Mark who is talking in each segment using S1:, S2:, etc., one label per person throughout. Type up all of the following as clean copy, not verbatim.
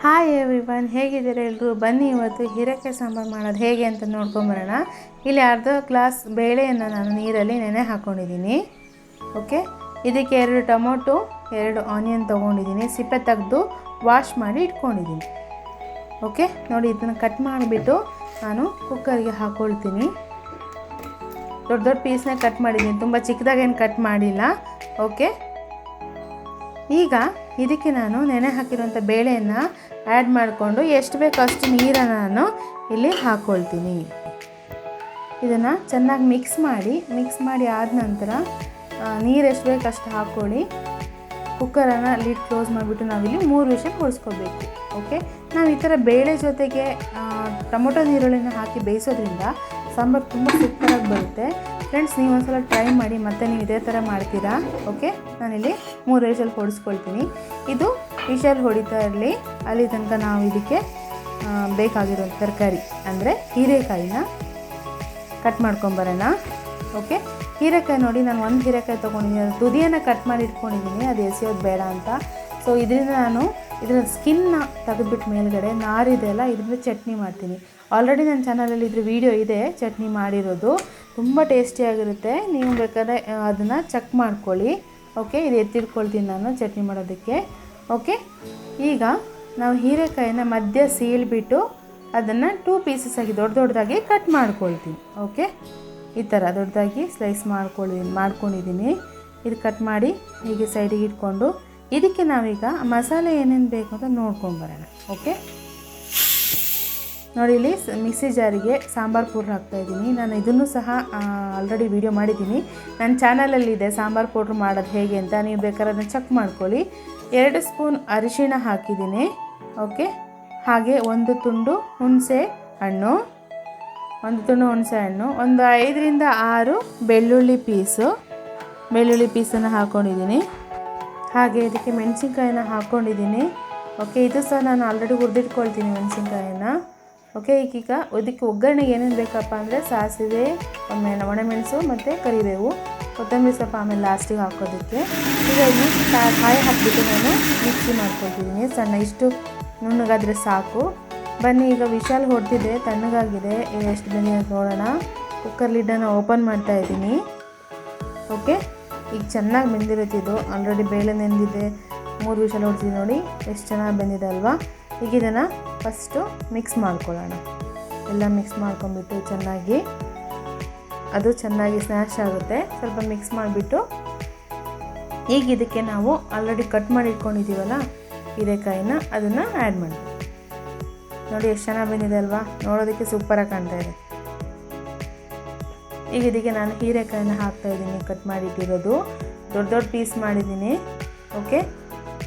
S1: Hi everyone, ಹೇಗಿದ್ದೀರಾ ಎಲ್ಲರೂ? ಬನ್ನಿ ಇವತ್ತು ಹೀರೆಕಾಯಿ ಸಾಂಬಾರು ಮಾಡೋದು ಹೇಗೆ ಅಂತ ನೋಡ್ಕೊಂಬರೋಣ. ಇಲ್ಲಿ ಅರ್ಧ ಗ್ಲಾಸ್ ಬೇಳೆಯನ್ನು ನಾನು ನೀರಲ್ಲಿ ನೆನೆ ಹಾಕ್ಕೊಂಡಿದ್ದೀನಿ. ಓಕೆ, ಇದಕ್ಕೆ 2 ಟೊಮೊಟೊ 2 ಆನಿಯನ್ ತೊಗೊಂಡಿದ್ದೀನಿ, ಸಿಪ್ಪೆ ತೆಗೆದು ವಾಶ್ ಮಾಡಿ ಇಟ್ಕೊಂಡಿದ್ದೀನಿ. ಓಕೆ ನೋಡಿ, ಇದನ್ನು ಕಟ್ ಮಾಡಿಬಿಟ್ಟು ನಾನು ಕುಕ್ಕರ್ಗೆ ಹಾಕ್ಕೊಳ್ತೀನಿ. ದೊಡ್ಡ ದೊಡ್ಡ ಪೀಸ್ನ ಕಟ್ ಮಾಡಿದ್ದೀನಿ, ತುಂಬ ಚಿಕ್ಕದಾಗೇನು ಕಟ್ ಮಾಡಿಲ್ಲ. ಓಕೆ, ಈಗ ಇದಕ್ಕೆ ನಾನು ನೆನೆ ಹಾಕಿರುವಂಥ ಬೇಳೆಯನ್ನು ಆ್ಯಡ್ ಮಾಡಿಕೊಂಡು ಎಷ್ಟು ಬೇಕೋ ಅಷ್ಟು ನೀರನ್ನು ನಾನು ಇಲ್ಲಿ ಹಾಕ್ಕೊಳ್ತೀನಿ. ಇದನ್ನು ಚೆನ್ನಾಗಿ ಮಿಕ್ಸ್ ಮಾಡಿ ಆದ ನಂತರ ನೀರು ಎಷ್ಟು ಬೇಕೋ ಅಷ್ಟು ಹಾಕ್ಕೊಳ್ಳಿ. ಕುಕ್ಕರನ್ನು ಲಿಡ್ ಕ್ಲೋಸ್ ಮಾಡಿಬಿಟ್ಟು ನಾವಿಲ್ಲಿ 3 ವಿಷಲ್ ಹೊಡ್ಸ್ಕೋಬೇಕು. ಓಕೆ, ನಾವು ಈ ಥರ ಬೇಳೆ ಜೊತೆಗೆ ಟೊಮೊಟೊ ನೀರುಳ್ಳಿನ ಹಾಕಿ ಬೇಯಿಸೋದ್ರಿಂದ ಸಾಂಬಾರು ತುಂಬ ಸೂಪರಾಗಿ ಬರುತ್ತೆ. ಫ್ರೆಂಡ್ಸ್, ನೀವು ಒಂದ್ಸಲ ಟ್ರೈ ಮಾಡಿ, ಮತ್ತು ನೀವು ಇದೇ ಥರ ಮಾಡ್ತೀರಾ. ಓಕೆ, ನಾನಿಲ್ಲಿ 3 ವಿಷಲ್ ಹೊಡಿಸ್ಕೊಳ್ತೀನಿ. ಇದು ವಿಷಲ್ ಹೊಡಿತಾ ಇರಲಿ, ಅಲ್ಲಿ ತನಕ ನಾವು ಇದಕ್ಕೆ ಬೇಕಾಗಿರೋ ತರಕಾರಿ ಅಂದರೆ ಹೀರೆಕಾಯಿನ ಕಟ್ ಮಾಡ್ಕೊಂಬರೋಣ. ಓಕೆ, ಹೀರೆಕಾಯಿ ನೋಡಿ, ನಾನು 1 ಹೀರೆಕಾಯಿ ತೊಗೊಂಡಿದ್ದೀನಿ. ತುದಿಯನ್ನು ಕಟ್ ಮಾಡಿ ಇಟ್ಕೊಂಡಿದ್ದೀನಿ, ಅದು ಎಸೆಯೋದು ಬೇಡ ಅಂತ. ಸೊ ಇದರಿಂದ ನಾನು ಇದರ ಸ್ಕಿನ್ನ ತೆಗೆದುಬಿಟ್ಟು ಮೇಲ್ಗಡೆ ನಾರಿದೆ ಅಲ್ಲ, ಇದರಿಂದ ಚಟ್ನಿ ಮಾಡ್ತೀನಿ. ಆಲ್ರೆಡಿ ನನ್ನ ಚಾನಲಲ್ಲಿ ಇದ್ರ ವೀಡಿಯೋ ಇದೆ, ಚಟ್ನಿ ಮಾಡಿರೋದು. ತುಂಬ ಟೇಸ್ಟಿಯಾಗಿರುತ್ತೆ, ನೀವು ಬೇಕಾದ್ರೆ ಅದನ್ನು ಚೆಕ್ ಮಾಡ್ಕೊಳ್ಳಿ. ಓಕೆ, ಇದು ಎತ್ತಿಟ್ಕೊಳ್ತೀನಿ ನಾನು ಚಟ್ನಿ ಮಾಡೋದಕ್ಕೆ. ಓಕೆ, ಈಗ ನಾವು ಹೀರೆಕಾಯಿನ ಮಧ್ಯ ಸೀಳ್ಬಿಟ್ಟು ಅದನ್ನು 2 ಪೀಸಸ್ ಆಗಿ ದೊಡ್ಡದಾಗಿ ಕಟ್ ಮಾಡ್ಕೊಳ್ತೀನಿ. ಓಕೆ, ಈ ಥರ ದೊಡ್ಡದಾಗಿ ಸ್ಲೈಸ್ ಮಾಡ್ಕೊಂಡಿದ್ದೀನಿ. ಇದು ಕಟ್ ಮಾಡಿ ಹೀಗೆ ಸೈಡಿಗೆ ಇಟ್ಕೊಂಡು ಇದಕ್ಕೆ ನಾವೀಗ ಮಸಾಲೆ ಏನೇನು ಬೇಕು ಅಂತ ನೋಡ್ಕೊಂಬರೋಣ. ಓಕೆ ನೋಡಿ, ಇಲ್ಲಿ ಮಿಕ್ಸಿ ಜಾರಿಗೆ ಸಾಂಬಾರು ಪೌಡ್ರ್ ಹಾಕ್ತಾಯಿದ್ದೀನಿ. ನಾನು ಇದನ್ನು ಸಹ ಆಲ್ರೆಡಿ ವಿಡಿಯೋ ಮಾಡಿದ್ದೀನಿ, ನನ್ನ ಚಾನಲಲ್ಲಿದೆ ಸಾಂಬಾರು ಪೌಡ್ರ್ ಮಾಡೋದು ಹೇಗೆ ಅಂತ. ನೀವು ಬೇಕಾದ್ರೆ ಅದನ್ನು ಚೆಕ್ ಮಾಡ್ಕೊಳ್ಳಿ. 2 ಸ್ಪೂನ್ ಅರಿಶಿಣ ಹಾಕಿದ್ದೀನಿ. ಓಕೆ, ಹಾಗೆ 1 ತುಂಡು ಹುಣಸೆ ಹಣ್ಣು, ಒಂದು 5 ರಿಂದ 6 ಬೆಳ್ಳುಳ್ಳಿ ಪೀಸನ್ನು ಹಾಕ್ಕೊಂಡಿದ್ದೀನಿ. ಹಾಗೆ ಇದಕ್ಕೆ ಮೆಣಸಿನ್ಕಾಯಿನ ಹಾಕ್ಕೊಂಡಿದ್ದೀನಿ. ಓಕೆ, ಇದು ಸಹ ನಾನು ಆಲ್ರೆಡಿ ಹುರಿದಿಟ್ಕೊಳ್ತೀನಿ ಮೆಣಸಿನ್ಕಾಯಿನ. ಓಕೆ, ಈಗ ಇದಕ್ಕೆ ಒಗ್ಗರಣೆಗೆ ಏನೇನು ಬೇಕಪ್ಪ ಅಂದರೆ ಸಾಸಿವೆ, ಒಣಮೆಣಸು ಮತ್ತು ಕರಿಬೇವು, ಕೊತ್ತಂಬರಿ ಸೊಪ್ಪು ಆಮೇಲೆ ಲಾಸ್ಟಿಗೆ ಹಾಕೋದಕ್ಕೆ. ಈಗ ಇದನ್ನು ಕಾಯಿ ಹಾಕಿಬಿಟ್ಟು ನಾನು ಮಿಕ್ಸಿ ಮಾಡ್ಕೊಳ್ತಿದ್ದೀನಿ. ಇಷ್ಟು ನುಣ್ಣಗಾದರೆ ಸಾಕು. ಬನ್ನಿ, ಈಗ ವಿಶಾಲ್ ಹೊಡೆದಿದೆ, ತಣ್ಣಗಾಗಿದೆ. ಎಷ್ಟು ಬಂದಿದೆ ನೋಡೋಣ. ಕುಕ್ಕರ್ ಲಿಡ್ಡನ್ನು ಓಪನ್ ಮಾಡ್ತಾಯಿದ್ದೀನಿ. ಓಕೆ, ಈಗ ಚೆನ್ನಾಗಿ ಬೆಂದಿರುತ್ತೆ. ಇದು ಆಲ್ರೆಡಿ ಬೇಳೆ ನೆಂದಿದೆ, 3 ವಿಷಲ್ ಹೊಡ್ತೀವಿ. ನೋಡಿ ಎಷ್ಟು ಚೆನ್ನಾಗಿ ಬೆಂದಿದೆ ಅಲ್ವಾ. ಈಗ ಇದನ್ನು ಫಸ್ಟು ಮಿಕ್ಸ್ ಮಾಡ್ಕೊಳ್ಳೋಣ. ಎಲ್ಲ ಮಿಕ್ಸ್ ಮಾಡ್ಕೊಂಡ್ಬಿಟ್ಟು ಅದು ಚೆನ್ನಾಗಿ ಸ್ಮ್ಯಾಶ್ ಆಗುತ್ತೆ. ಸ್ವಲ್ಪ ಮಿಕ್ಸ್ ಮಾಡಿಬಿಟ್ಟು ಈಗ ಇದಕ್ಕೆ ನಾವು ಆಲ್ರೆಡಿ ಕಟ್ ಮಾಡಿ ಇಟ್ಕೊಂಡಿದ್ದೀವಲ್ಲ ಹೀರೆಕಾಯಿನ, ಅದನ್ನು ಆ್ಯಡ್ ಮಾಡಿ. ನೋಡಿ ಎಷ್ಟು ಚೆನ್ನಾಗಿ ಬಂದಿದೆ ಅಲ್ವಾ, ನೋಡೋದಕ್ಕೆ ಸೂಪರಾಗಿ ಕಾಣ್ತಾ ಇದೆ. ಈಗ ಇದಕ್ಕೆ ನಾನು ಹೀರೆಕಾಯಿನ ಹಾಕ್ತಾಯಿದ್ದೀನಿ, ಕಟ್ ಮಾಡಿಟ್ಟಿರೋದು ದೊಡ್ಡ ಪೀಸ್ ಮಾಡಿದ್ದೀನಿ. ಓಕೆ,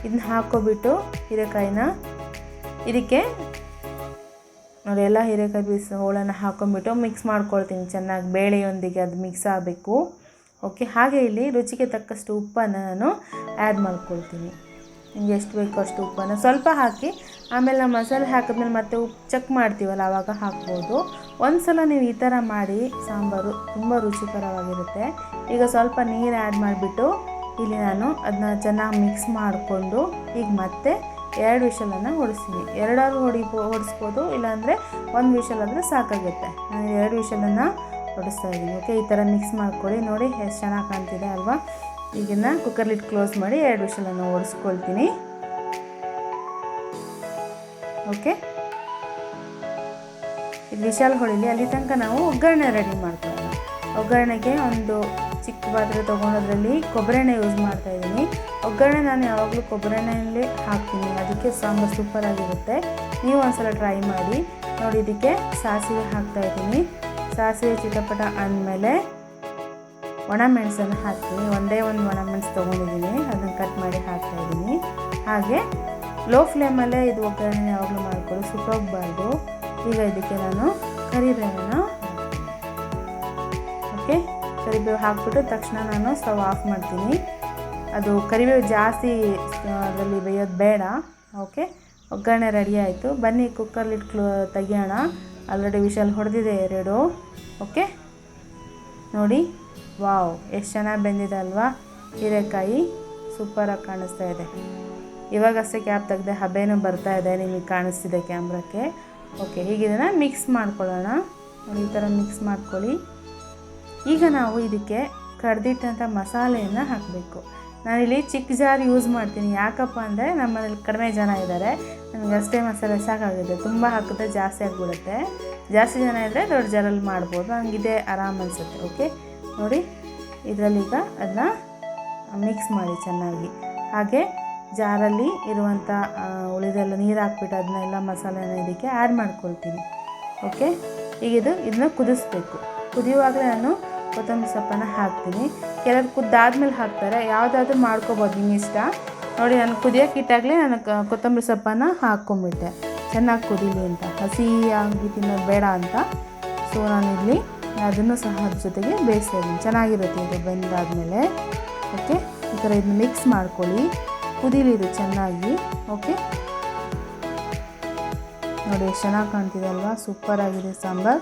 S1: ಇದನ್ನ ಹಾಕ್ಕೊಬಿಟ್ಟು ಹೀರೆಕಾಯಿನ ಇದಕ್ಕೆ ನೋಡಿ ಎಲ್ಲ ಹೀರೆಕಾಯಿ ಪೀಸ್ ಹೋಳನ್ನು ಹಾಕ್ಕೊಂಬಿಟ್ಟು ಮಿಕ್ಸ್ ಮಾಡ್ಕೊಳ್ತೀನಿ ಚೆನ್ನಾಗಿ, ಬೇಳೆಯೊಂದಿಗೆ ಅದು ಮಿಕ್ಸ್ ಆಗಬೇಕು. ಓಕೆ, ಹಾಗೆ ಇಲ್ಲಿ ರುಚಿಗೆ ತಕ್ಕಷ್ಟು ಉಪ್ಪನ್ನು ನಾನು ಆ್ಯಡ್ ಮಾಡ್ಕೊಳ್ತೀನಿ. ನಿಮಗೆ ಎಷ್ಟು ಬೇಕೋ ಅಷ್ಟು ಉಪ್ಪನ್ನು ಸ್ವಲ್ಪ ಹಾಕಿ, ಆಮೇಲೆ ನಾವು ಮಸಾಲೆ ಹಾಕಿದ್ಮೇಲೆ ಮತ್ತೆ ಉಪ್ಪು ಚೆಕ್ ಮಾಡ್ತೀವಲ್ಲ ಆವಾಗ ಹಾಕ್ಬೋದು. ಒಂದು ಸಲ ನೀವು ಈ ಥರ ಮಾಡಿ, ಸಾಂಬಾರು ತುಂಬ ರುಚಿಕರವಾಗಿರುತ್ತೆ. ಈಗ ಸ್ವಲ್ಪ ನೀರು ಆ್ಯಡ್ ಮಾಡಿಬಿಟ್ಟು ಇಲ್ಲಿ ನಾನು ಅದನ್ನ ಚೆನ್ನಾಗಿ ಮಿಕ್ಸ್ ಮಾಡಿಕೊಂಡು ಈಗ ಮತ್ತೆ 2 ವಿಷಲನ್ನು ಹೊಡಿಸ್ತೀನಿ. 2 ಹೊಡಿಸ್ಬೋದು, ಇಲ್ಲಾಂದರೆ 1 ವಿಷಲ್ ಆದರೆ ಸಾಕಾಗುತ್ತೆ. ನಾನು 2 ವಿಷಲನ್ನು ಹೊಡಿಸ್ತಾ ಇದ್ದೀನಿ. ಓಕೆ, ಈ ಥರ ಮಿಕ್ಸ್ ಮಾಡ್ಕೊಳ್ಳಿ. ನೋಡಿ ಎಷ್ಟು ಚೆನ್ನಾಗಿ ಕಾಣ್ತಿದೆ ಅಲ್ವಾ. ಈಗಿನ ಕುಕ್ಕರ್ ಲಿಡ್ ಕ್ಲೋಸ್ ಮಾಡಿ 2 ವಿಷಲನ್ನು ಹೊಡಿಸ್ಕೊಳ್ತೀನಿ. ಓಕೆ, ಇದು ವಿಷಲ್ ಹೊಡಿಲಿ, ಅಲ್ಲಿ ತನಕ ನಾವು ಒಗ್ಗರಣೆ ರೆಡಿ ಮಾಡ್ಕೊಳ್ಳೋಣ. ಒಗ್ಗರಣೆಗೆ ಒಂದು ಚಿಕ್ಕ ಪಾತ್ರೆ ತೊಗೊಂಡೋದ್ರಲ್ಲಿ ಕೊಬ್ಬರೆಣ್ಣೆ ಯೂಸ್ ಮಾಡ್ತಾಯಿದ್ದೀನಿ. ಒಗ್ಗರಣೆ ನಾನು ಯಾವಾಗಲೂ ಕೊಬ್ಬರೆಣ್ಣೆಯಲ್ಲಿ ಹಾಕ್ತೀನಿ, ಅದಕ್ಕೆ ಸಾಂಬಾರು ಸೂಪರಾಗಿರುತ್ತೆ. ನೀವು ಒಂದ್ಸಲ ಟ್ರೈ ಮಾಡಿ. ನೋಡಿ, ಇದಕ್ಕೆ ಸಾಸಿವೆ ಹಾಕ್ತಾಯಿದ್ದೀನಿ. ಸಾಸಿವೆ ಚಿಟಪಟ ಅಂದಮೇಲೆ ಒಣಮೆಣಸನ್ನು ಹಾಕ್ತೀನಿ. ಒಂದೇ ಒಂದು ಒಣಮೆಣಸು ತೊಗೊಂಡಿದ್ದೀನಿ, ಅದನ್ನು ಕಟ್ ಮಾಡಿ ಹಾಕ್ತಾಯಿದ್ದೀನಿ. ಹಾಗೆ ಲೋ ಫ್ಲೇಮಲ್ಲೇ ಇದು ಒಗ್ಗರಣೆ ಯಾವಾಗಲೂ ಮಾಡ್ಕೊಳ್ಳಿ, ಸುಟ್ಟೋಗಬಾರ್ದು. ಈಗ ಇದಕ್ಕೆ ನಾನು ಕರಿಬೇವನ್ನ ಓಕೆ, ಕರಿಬೇವು ಹಾಕ್ಬಿಟ್ಟು ತಕ್ಷಣ ನಾನು ಸ್ಟವ್ ಆಫ್ ಮಾಡ್ತೀನಿ. ಅದು ಕರಿಬೇವು ಜಾಸ್ತಿ ಅದರಲ್ಲಿ ಬೇಯೋದು ಬೇಡ. ಓಕೆ, ಒಗ್ಗರಣೆ ರೆಡಿ ಆಯಿತು. ಬನ್ನಿ ಕುಕ್ಕರ್ ಲಿಡ್ ತೆಗಿಯೋಣ. ಆಲ್ರೆಡಿ ವಿಷಲ್ ಹೊಡೆದಿದೆ 2. ಓಕೆ ನೋಡಿ, ವಾವ್ ಎಷ್ಟು ಚೆನ್ನಾಗಿ ಬೆಂದಿದೆ ಅಲ್ವಾ. ಹೀರೆಕಾಯಿ ಸೂಪರಾಗಿ ಕಾಣಿಸ್ತಾ ಇದೆ. ಇವಾಗಷ್ಟೇ ಕ್ಯಾಪ್ ತೆಗೆದೆ, ಹಬೆನೂ ಬರ್ತಾ ಇದೆ, ನಿಮಗೆ ಕಾಣಿಸ್ತಿದೆ ಕ್ಯಾಮ್ರಕ್ಕೆ. ಓಕೆ, ಈಗ ಇದನ್ನು ಮಿಕ್ಸ್ ಮಾಡ್ಕೊಳ್ಳೋಣ. ಈ ಥರ ಮಿಕ್ಸ್ ಮಾಡ್ಕೊಳ್ಳಿ. ಈಗ ನಾವು ಇದಕ್ಕೆ ಕಡ್ದಿಟ್ಟಂಥ ಮಸಾಲೆಯನ್ನು ಹಾಕಬೇಕು. ನಾನಿಲ್ಲಿ ಚಿಕ್ಕ ಜಾರ್ ಯೂಸ್ ಮಾಡ್ತೀನಿ. ಯಾಕಪ್ಪ ಅಂದರೆ ನಮ್ಮನೇಲಿ ಕಡಿಮೆ ಜನ ಇದ್ದಾರೆ, ನನಗೆ ಅಷ್ಟೇ ಮಸಾಲೆ ಸಾಕಾಗಿದೆ. ತುಂಬ ಹಾಕಿದ್ರೆ ಜಾಸ್ತಿ ಆಗಿಬಿಡುತ್ತೆ. ಜಾಸ್ತಿ ಜನ ಇದ್ದರೆ ದೊಡ್ಡ ಜಾರಲ್ಲಿ ಮಾಡ್ಬೋದು. ನನಗಿದೆ ಆರಾಮ್ ಅನಿಸುತ್ತೆ. ಓಕೆ, ನೋಡಿ ಇದರಲ್ಲೀಗ ಅದನ್ನ ಮಿಕ್ಸ್ ಮಾಡಿ ಚೆನ್ನಾಗಿ. ಹಾಗೆ ಜಾರಲ್ಲಿ ಇರುವಂಥ ಉಳಿದೆಲ್ಲ ನೀರು ಹಾಕ್ಬಿಟ್ಟು ಅದನ್ನೆಲ್ಲ ಮಸಾಲೆನ ಇದಕ್ಕೆ ಆ್ಯಡ್ ಮಾಡ್ಕೊಳ್ತೀನಿ. ಓಕೆ, ಈಗ ಇದನ್ನ ಕುದಿಸ್ಬೇಕು. ಕುದಿಯುವಾಗಲೇ ನಾನು ಕೊತ್ತಂಬರಿ ಸೊಪ್ಪನ್ನು ಹಾಕ್ತೀನಿ. ಕೆಲವರು ಕುದ್ದಾದ್ಮೇಲೆ ಹಾಕ್ತಾರೆ, ಯಾವುದಾದ್ರೂ ಮಾಡ್ಕೊಬೋದು, ನಿಮ್ಮ ಇಷ್ಟ. ನೋಡಿ, ನಾನು ಕುದಿಯೋಕೆ ಇಟ್ಟಾಗಲೇ ನಾನು ಕೊತ್ತಂಬರಿ ಸೊಪ್ಪನ್ನು ಹಾಕ್ಕೊಂಬಿಟ್ಟೆ, ಚೆನ್ನಾಗಿ ಕುದೀಲಿ ಅಂತ, ಹಸಿಯಾಗಿ ತಿನ್ನೋದು ಬೇಡ ಅಂತ. ಸೊ ನಾನಿಲ್ಲಿ ಅದನ್ನು ಸಹ ಅದ್ರ ಜೊತೆಗೆ ಬೇಯಿಸ್ತಾ ಇದ್ದೀನಿ. ಚೆನ್ನಾಗಿರುತ್ತೆ ಇದು ಬೆಂದಾದಮೇಲೆ. ಓಕೆ, ಈ ಥರ ಇದನ್ನ ಮಿಕ್ಸ್ ಮಾಡ್ಕೊಳ್ಳಿ, ಕುದೀಲಿ ಇದು ಚೆನ್ನಾಗಿ. ಓಕೆ, ನೋಡಿ ಎಷ್ಟು ಚೆನ್ನಾಗಿ ಕಾಣ್ತಿದೆ ಅಲ್ವಾ, ಸೂಪರಾಗಿದೆ ಸಾಂಬಾರು.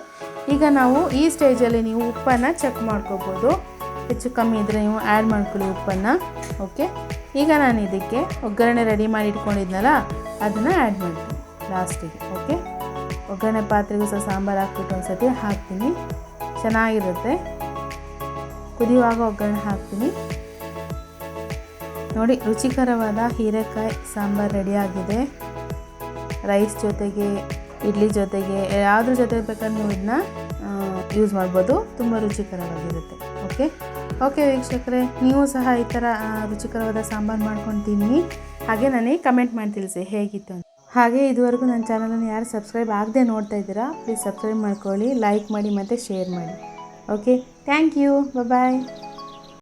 S1: ಈಗ ನಾವು ಈ ಸ್ಟೇಜಲ್ಲಿ ನೀವು ಉಪ್ಪನ್ನು ಚೆಕ್ ಮಾಡ್ಕೋಬೋದು. ಹೆಚ್ಚು ಕಮ್ಮಿ ಇದ್ದರೆ ನೀವು ಆ್ಯಡ್ ಮಾಡ್ಕೊಳ್ಳಿ ಉಪ್ಪನ್ನು. ಓಕೆ, ಈಗ ನಾನು ಇದಕ್ಕೆ ಒಗ್ಗರಣೆ ರೆಡಿ ಮಾಡಿ ಇಟ್ಕೊಂಡಿದ್ನಲ್ಲ ಅದನ್ನು ಆ್ಯಡ್ ಮಾಡ್ತೀನಿ ಲಾಸ್ಟಿಗೆ. ಓಕೆ, ಒಗ್ಗರಣೆ ಪಾತ್ರೆಗೂ ಸಹ ಸಾಂಬಾರು ಹಾಕ್ಬಿಟ್ಟು ಒಂದು ಸತಿ ಹಾಕ್ತೀನಿ, ಚೆನ್ನಾಗಿರುತ್ತೆ. ಕುದಿಯುವಾಗ ಒಗ್ಗರಣೆ ಹಾಕ್ತೀನಿ. ನೋಡಿ, ರುಚಿಕರವಾದ ಹೀರೆಕಾಯಿ ಸಾಂಬಾರು ರೆಡಿಯಾಗಿದೆ. ರೈಸ್ ಜೊತೆಗೆ, ಇಡ್ಲಿ ಜೊತೆಗೆ, ಯಾವುದ್ರ ಜೊತೆಗೆ ಬೇಕಾದ್ರೆ ನೀವು ಇದನ್ನ ಯೂಸ್ ಮಾಡ್ಬೋದು. ತುಂಬ ರುಚಿಕರವಾಗಿರುತ್ತೆ. ಓಕೆ ವೀಕ್ಷಕರೇ, ನೀವು ಸಹ ಈ ಥರ ರುಚಿಕರವಾದ ಸಾಂಬಾರು ಮಾಡ್ಕೊಂಡು ತಿನ್ನಿ. ಹಾಗೆ ನನಗೆ ಕಮೆಂಟ್ ಮಾಡಿ ತಿಳಿಸಿ ಹೇಗಿತ್ತು ಅಂತ. ಹಾಗೆ ಇದುವರೆಗೂ ನನ್ನ ಚಾನಲನ್ನು ಯಾರು ಸಬ್ಸ್ಕ್ರೈಬ್ ಆಗದೆ ನೋಡ್ತಾ ಇದ್ದೀರಾ, ಪ್ಲೀಸ್ ಸಬ್ಸ್ಕ್ರೈಬ್ ಮಾಡ್ಕೊಳ್ಳಿ, ಲೈಕ್ ಮಾಡಿ ಮತ್ತು ಶೇರ್ ಮಾಡಿ. Okay, thank you, bye.